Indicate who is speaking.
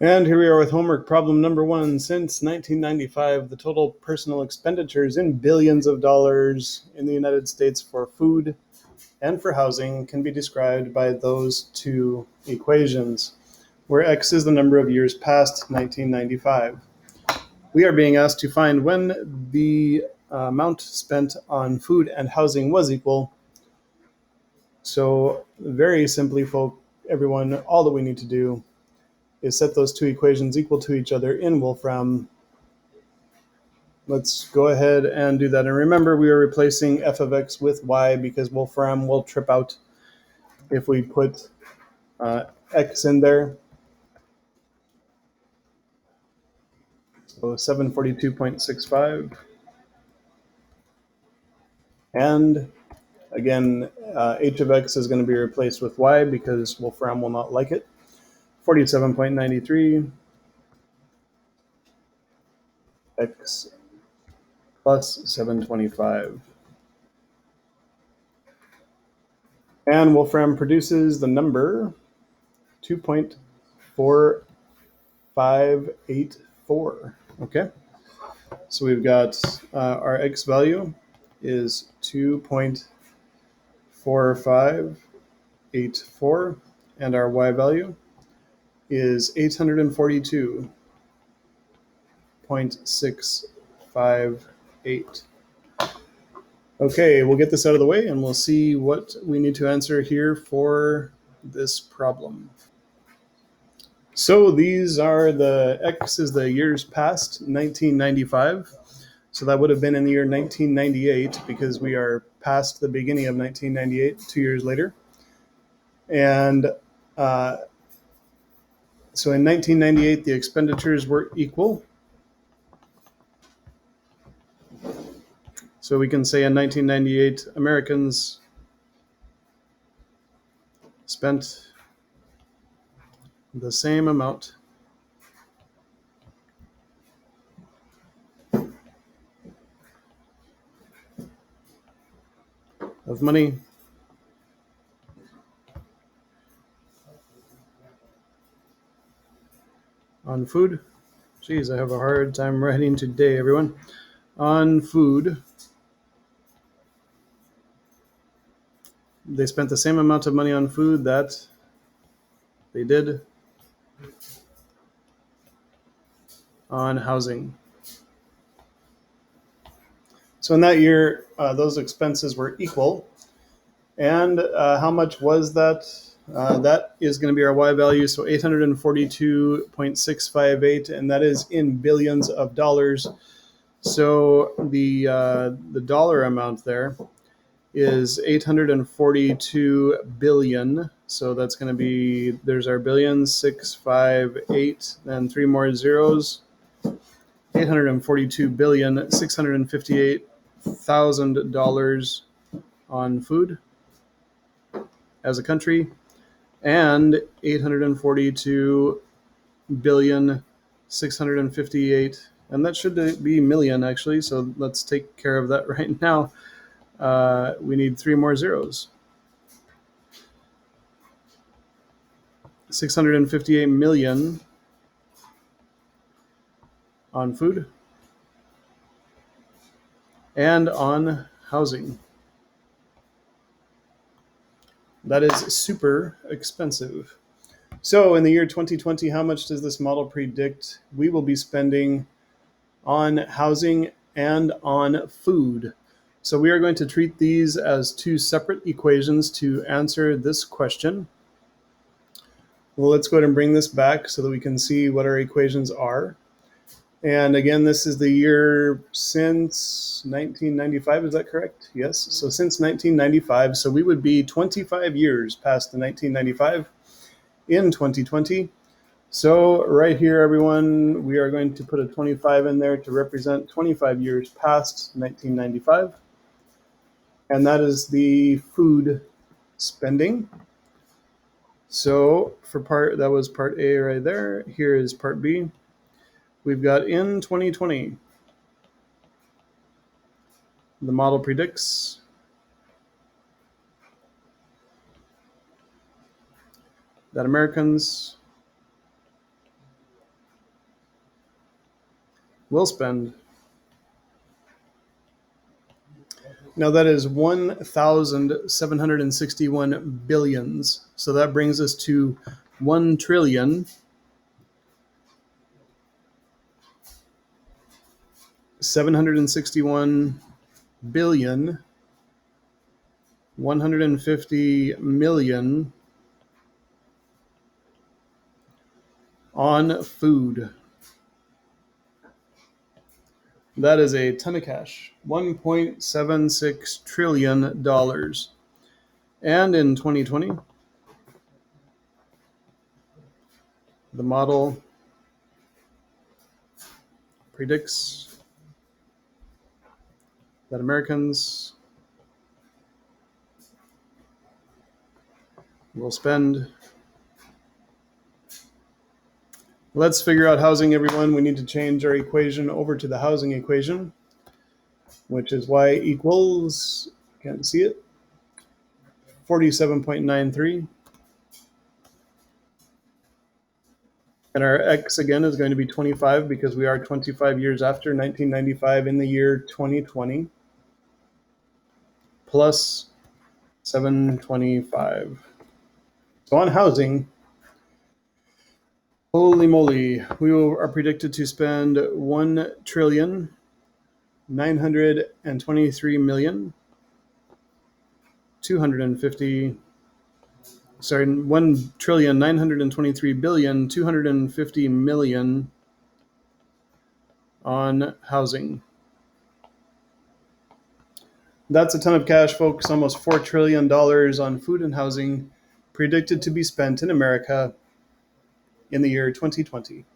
Speaker 1: And here we are with homework problem number 1. Since 1995, the total personal expenditures in billions of dollars in the United States for food and for housing can be described by those two equations, where x is the number of years past 1995. We are being asked to find when the amount spent on food and housing was equal. So very simply, everyone, all that we need to do is set those two equations equal to each other in Wolfram. Let's go ahead and do that. And remember, we are replacing f of x with y because Wolfram will trip out if we put x in there. So 742.65. And again, h of x is going to be replaced with y because Wolfram will not like it. 47.93 x plus 725. And Wolfram produces the number 2.4584. Okay, so we've got our x value is 2.4584, and our y value is 842.658. Okay, we'll get this out of the way and we'll see what we need to answer here for this problem. So these are the x is the years past 1995. So that would have been in the year 1998 because we are past the beginning of 1998, 2 years later. And so in 1998, the expenditures were equal. So we can say in 1998, Americans spent the same amount of money on food. Geez, I have a hard time writing today, everyone. On food. They spent the same amount of money on food that they did on housing. So in that year, those expenses were equal. And how much was that? That is going to be our y value, so 842.658, and that is in billions of dollars. So the dollar amount there is 842 billion. So that's going to be, there's our billion, 658, then three more zeros. 842 billion, $658,000 on food as a country, and 842 billion, 658, and that should be million actually. So let's take care of that right now. We need three more zeros. 658 million on food and on housing. That is super expensive. So in the year 2020, how much does this model predict we will be spending on housing and on food? So we are going to treat these as two separate equations to answer this question. Well, let's go ahead and bring this back so that we can see what our equations are. And again, this is the year since 1995, is that correct? Yes, so since 1995, so we would be 25 years past the 1995 in 2020. So right here, everyone, we are going to put a 25 in there to represent 25 years past 1995. And that is the food spending. So that was part A right there. Here is part B. We've got in 2020, the model predicts that Americans will spend. Now that is 1,761 billions. So that brings us to 1 trillion 761 billion 150 million on food. That is a ton of cash. $1.76 trillion. And in 2020, the model predicts that Americans will spend. Let's figure out housing, everyone. We need to change our equation over to the housing equation, which is y equals, can't see it, 47.93. And our x again is going to be 25 because we are 25 years after 1995 in the year 2020, plus 725. So on housing, holy moly, we are predicted to spend 1,923,250,000,000 on housing. That's a ton of cash, folks. Almost $4 trillion on food and housing predicted to be spent in America in the year 2020.